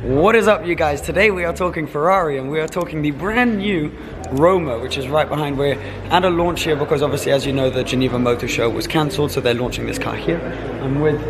What is up, you guys? Today we are talking Ferrari and we are talking the brand new Roma, which is right behind. We're at a launch here because obviously, as you know, the Geneva Motor Show was cancelled, so they're launching this car here. I'm with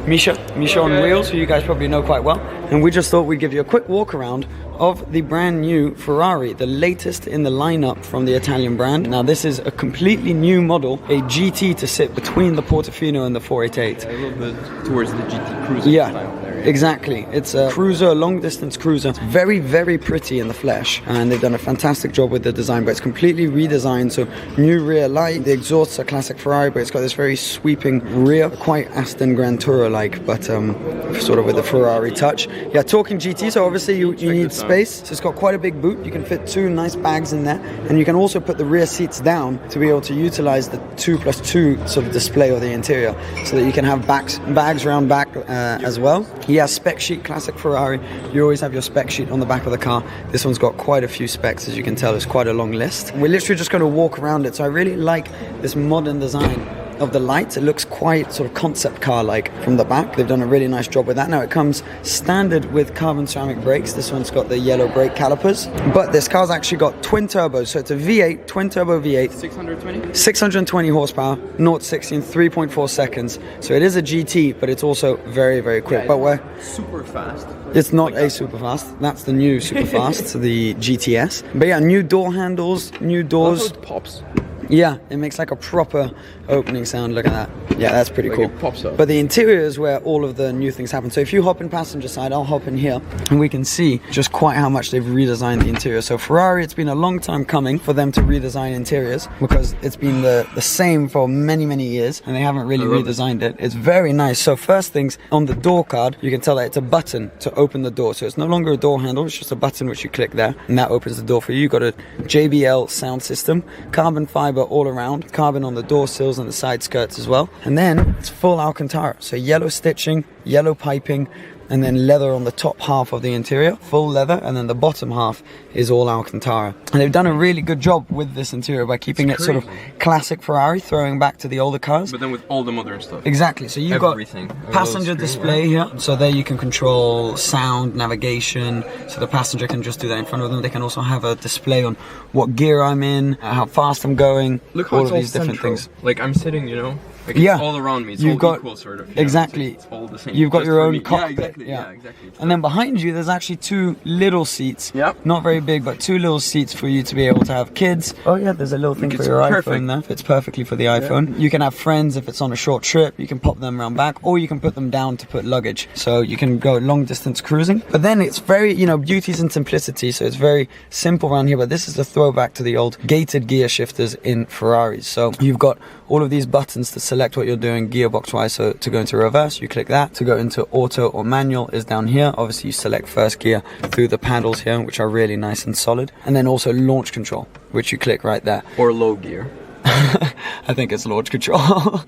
Misha on wheels, who you guys probably know quite well, and we just thought we'd give you a quick walk around of the brand new Ferrari, the latest in the lineup from the Italian brand. Now this is a completely new model, a GT to sit between the Portofino and the 488. A little bit towards the GT cruiser style there. Exactly. It's a cruiser, long distance cruiser. Very, very pretty in the flesh, and they've done a fantastic job with the design, but it's completely redesigned. So new rear light, the exhausts are classic Ferrari, but it's got this very sweeping rear, quite Aston Grand Tourer like, but sort of with a Ferrari touch. Yeah, talking GT, so obviously you need space. So it's got quite a big boot. You can fit 2 nice bags in there, and you can also put the rear seats down to be able to utilize the 2+2 sort of display of the interior, so that you can have bags round back as well. Yeah, spec sheet, classic Ferrari. You always have your spec sheet on the back of the car. This one's got quite a few specs, as you can tell. It's quite a long list. We're literally just going to walk around it. So I really like this modern design of the lights. It looks quite sort of concept car like from the back. They've done a really nice job with that. Now it comes standard with carbon ceramic brakes. This one's got the yellow brake calipers, but this car's actually got twin turbos, so it's a V8, twin turbo V8, 620 horsepower, 0 to 60 in 3.4 seconds. So it is a GT, but it's also very, very quick. Yeah, but we're super fast. It's not like a super fast. That's the new super fast, the GTS. But yeah, new door handles, new doors. It pops. Yeah, it makes like a proper opening sound. Look at that. Yeah, that's pretty cool. It pops up. But the interior is where all of the new things happen. So if you hop in passenger side, I'll hop in here, and we can see just quite how much they've redesigned the interior. So Ferrari, it's been a long time coming for them to redesign interiors, because it's been the same for many, many years, and they haven't really redesigned it. It's very nice. So first things, on the door card, you can tell that it's a button to open the door. So it's no longer a door handle, it's just a button which you click there, and that opens the door for you. You've got a JBL sound system, carbon fiber all around, carbon on the door sills and the side skirts as well. And then it's full Alcantara, so yellow stitching, yellow piping, and then leather on the top half of the interior, full leather, and then the bottom half is all Alcantara. And they've done a really good job with this interior by keeping it sort of classic Ferrari, throwing back to the older cars. But then with all the modern stuff. Exactly, so you've got passenger display here, so there you can control sound, navigation, so the passenger can just do that in front of them. They can also have a display on what gear I'm in, how fast I'm going, look how all it's of these different things. Like I'm sitting, you know, like it's all around me, it's all equal sort of. Exactly. It's all the same. You've got your own cockpit. Yeah, exactly. And then behind you, there's actually 2 little seats. Yep. Not very big, but 2 little seats for you to be able to have kids. Oh yeah, there's a little thing for your iPhone there. Fits perfectly for the iPhone. You can have friends if it's on a short trip. You can pop them around back, or you can put them down to put luggage. So you can go long distance cruising. But then it's very, you know, beauty's in simplicity. So it's very simple around here. But this is a throwback to the old gated gear shifters in Ferraris. So you've got all of these buttons to select what you're doing gearbox wise. So to go into reverse, you click that. To go into auto or manual is down here. Obviously you select first gear through the paddles here, which are really nice and solid. And then also launch control, which you click right there. Or low gear. I think it's launch control.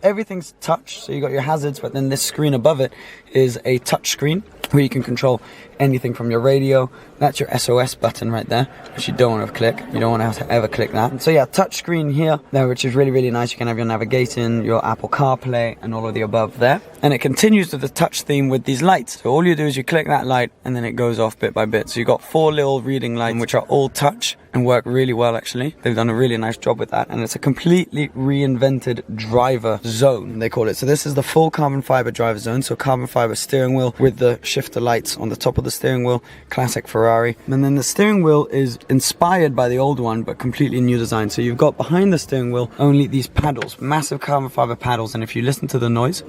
Everything's touch, so you got your hazards, but then this screen above it is a touch screen where you can control anything from your radio. That's your SOS button right there, which you don't want to click. You don't want to have to ever click that. So yeah, touch screen here, there, which is really, really nice. You can have your navigation, your Apple CarPlay, and all of the above there. And it continues with the touch theme with these lights. So all you do is you click that light, and then it goes off bit by bit. So you've got 4 little reading lights, which are all touch and work really well, actually. They've done a really nice job with that. And it's a completely reinvented driver zone, they call it. So this is the full carbon fiber driver zone. So carbon fiber steering wheel with the shifter lights on the top of the steering wheel, classic Ferrari. And then the steering wheel is inspired by the old one, but completely new design. So you've got behind the steering wheel only these paddles, massive carbon fiber paddles. And if you listen to the noise,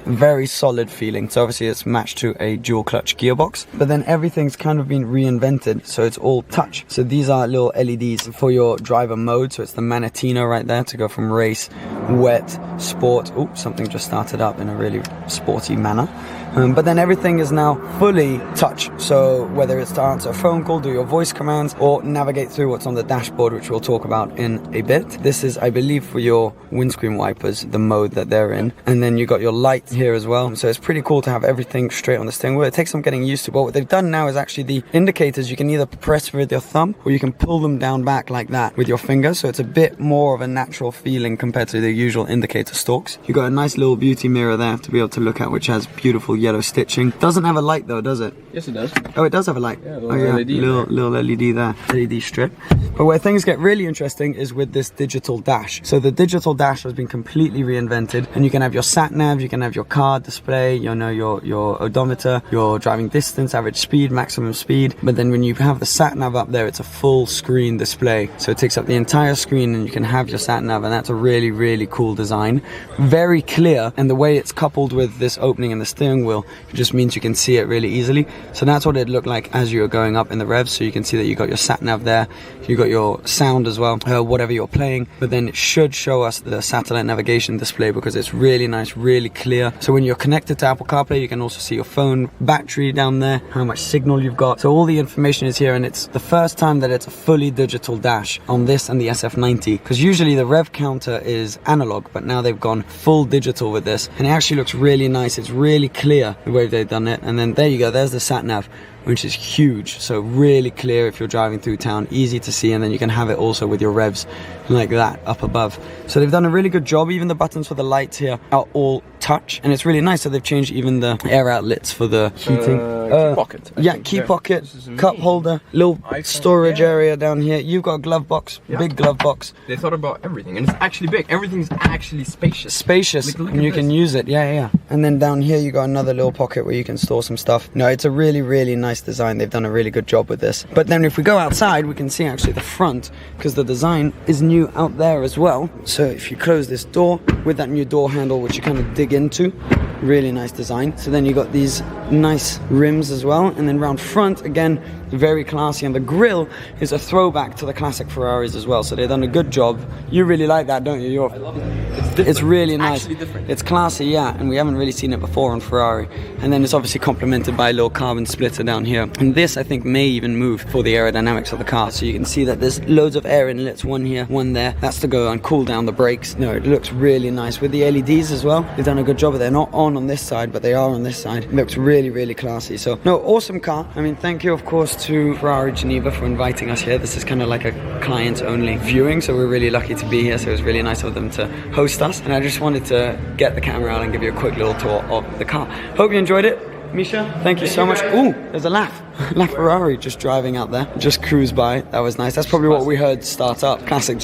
very solid feeling. So obviously it's matched to a dual clutch gearbox, but then everything's kind of been reinvented, so it's all touch. So these are little LEDs for your driver mode. So it's the Manatino right there to go from race, wet, sport. Oh, something just started up in a really sporty manner. But then everything is now fully touch. So whether it's to answer a phone call, do your voice commands, or navigate through what's on the dashboard, which we'll talk about in a bit. This is, I believe, for your windscreen wipers, the mode that they're in. And then you got your light here as well. So it's pretty cool to have everything straight on the steering wheel. It takes some getting used to, but what they've done now is actually the indicators, you can either press with your thumb or you can pull them down back like that with your finger. So it's a bit more of a natural feeling compared to the usual indicator stalks. You've got a nice little beauty mirror there to be able to look at, which has beautiful yellow stitching. Doesn't have a light though, does it? Yes, it does. Oh, it does have a light. Yeah, little LED there, LED strip. But where things get really interesting is with this digital dash. So the digital dash has been completely reinvented, and you can have your sat nav, you can have your car display, you know, your odometer, your driving distance, average speed, maximum speed. But then when you have the sat nav up there, it's a full screen display. So it takes up the entire screen, and you can have your sat nav, and that's a really, really cool design. Very clear, and the way it's coupled with this opening in the steering wheel, it just means you can see it really easily. So that's what it looked like as you were going up in the revs. So you can see that you got your sat nav there, you got your sound as well, whatever you're playing, but then it should show us the satellite navigation display because it's really nice, really clear. So when you're connected to Apple CarPlay, you can also see your phone battery down there, how much signal you've got. So all the information is here, and it's the first time that it's a fully digital dash on this and the SF90, because usually the rev counter is analog, but now they've gone full digital with this, and it actually looks really nice. It's really clear the way they've done it. And then there you go, there's the sat nav, which is huge. So really clear if you're driving through town, easy to see, and then you can have it also with your revs like that up above. So they've done a really good job. Even the buttons for the lights here are all touch, and it's really nice. So they've changed even the air outlets for the heating. Key pocket. Yeah, key pocket, cup holder, little storage area down here. You've got a glove box, big glove box. They thought about everything, and it's actually big. Everything's actually spacious. Spacious, and you can use it. Yeah. And then down here you got another little pocket where you can store some stuff. No, it's a really, really nice design. They've done a really good job with this. But then if we go outside, we can see actually the front, because the design is new out there as well. So if you close this door with that new door handle, which you kind of dig into, really nice design. So then you got these nice rims as well, and then round front again, very classy, and the grille is a throwback to the classic Ferraris as well. So they've done a good job. You really like that, don't you? I love it. It's really nice. Actually different. It's classy, yeah, and we haven't really seen it before on Ferrari. And then it's obviously complemented by a little carbon splitter down here. And this, I think, may even move for the aerodynamics of the car. So you can see that there's loads of air inlets, one here, one there. That's to go and cool down the brakes. No, it looks really nice with the LEDs as well. They've done a good job. They're not on this side, but they are on this side. It looks really, really classy. So, no, awesome car. I mean, thank you, of course, to Ferrari Geneva for inviting us here. This is kind of like a client-only viewing, so we're really lucky to be here. So it was really nice of them to host us. And I just wanted to get the camera out and give you a quick little tour of the car. Hope you enjoyed it. Misha, thank you so much. Ooh, there's a LaFerrari just driving out there. Just cruised by. That was nice. That's probably what we heard start up. Classic